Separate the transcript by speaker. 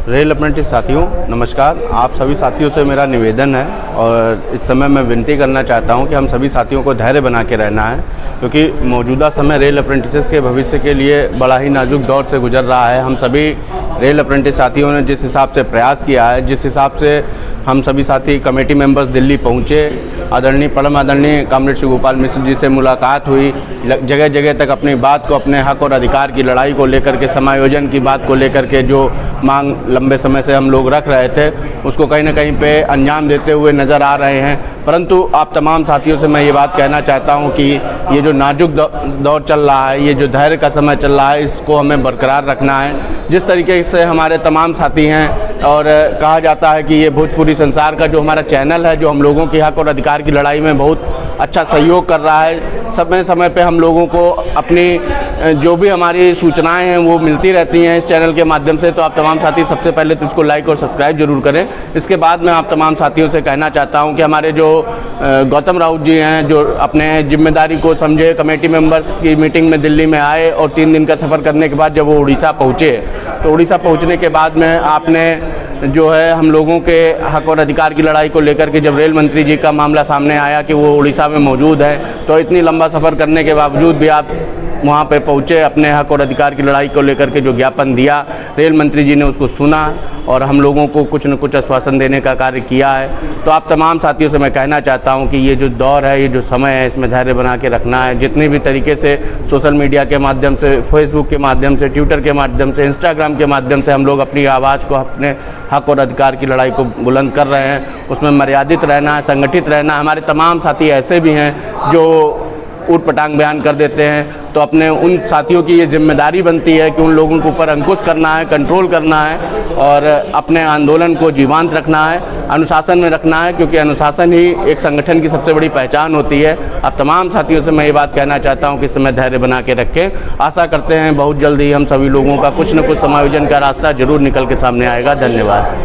Speaker 1: Rail apprentice साथियों नमस्कार। आप सभी साथियों से मेरा निवेदन है और इस समय मैं विनती करना चाहता हूं कि हम सभी साथियों को धैर्य बना के रहना है, क्योंकि मौजूदा समय रेल अप्रेंटिसेस के भविष्य के लिए बड़ा ही नाजुक दौर से गुजर रहा है। हम सभी रेल अप्रेंटिस साथियों ने जिस हिसाब से प्रयास किया है, जिस हिसाब से हम सभी साथी कमेटी मेंबर्स दिल्ली पहुँचे, आदरणीय परम आदरणीय कॉमरेड श्री गोपाल मिश्र जी से मुलाकात हुई, जगह जगह तक अपनी बात को, अपने हक और अधिकार की लड़ाई को लेकर के, समायोजन की बात को लेकर के जो मांग लंबे समय से हम लोग रख रहे थे, उसको कहीं ना कहीं पे अंजाम देते हुए नज़र आ रहे हैं। परंतु आप तमाम साथियों से मैं ये बात कहना चाहता हूँ कि ये जो नाजुक दौर चल रहा है, ये जो धैर्य का समय चल रहा है, इसको हमें बरकरार रखना है। जिस तरीके से हमारे तमाम साथी हैं और कहा जाता है कि ये भोजपुरी संसार का जो हमारा चैनल है, जो हम लोगों के हक और अधिकार की लड़ाई में बहुत अच्छा सहयोग कर रहा है, समय समय पे हम लोगों को अपनी जो भी हमारी सूचनाएं हैं वो मिलती रहती हैं इस चैनल के माध्यम से। तो आप तमाम साथी सबसे पहले तो इसको लाइक और सब्सक्राइब जरूर करें। इसके बाद मैं आप तमाम साथियों से कहना चाहता हूं कि हमारे जो गौतम राउत जी हैं, जो अपने जिम्मेदारी को समझे, कमेटी मेंबर्स की मीटिंग में दिल्ली में आए और 3 दिन का सफ़र करने के बाद जब वो उड़ीसा पहुँचे, तो उड़ीसा पहुँचने के बाद में आपने जो है हम लोगों के हक और अधिकार की लड़ाई को लेकर के जब रेल मंत्री जी का मामला सामने आया कि वो उड़ीसा में मौजूद है, तो इतनी लंबा सफ़र करने के बावजूद भी आप वहाँ पे पहुँचे, अपने हक और अधिकार की लड़ाई को लेकर के जो ज्ञापन दिया, रेल मंत्री जी ने उसको सुना और हम लोगों को कुछ न कुछ आश्वासन देने का कार्य किया है। तो आप तमाम साथियों से मैं कहना चाहता हूं कि ये जो दौर है, ये जो समय है, इसमें धैर्य बना के रखना है। जितने भी तरीके से सोशल मीडिया के माध्यम से, फेसबुक के माध्यम से, ट्विटर के माध्यम से, इंस्टाग्राम के माध्यम से हम लोग अपनी आवाज़ को, अपने हक और अधिकार की लड़ाई को बुलंद कर रहे हैं, उसमें मर्यादित रहना है, संगठित रहना है। हमारे तमाम साथी ऐसे भी हैं जो ऊट पटांग बयान कर देते हैं, तो अपने उन साथियों की ये जिम्मेदारी बनती है कि उन लोगों के ऊपर अंकुश करना है, कंट्रोल करना है और अपने आंदोलन को जीवंत रखना है, अनुशासन में रखना है, क्योंकि अनुशासन ही एक संगठन की सबसे बड़ी पहचान होती है। अब तमाम साथियों से मैं ये बात कहना चाहता हूँ कि इस समय धैर्य बना के रखें। आशा करते हैं बहुत जल्द ही हम सभी लोगों का कुछ न कुछ समायोजन का रास्ता जरूर निकल के सामने आएगा। धन्यवाद।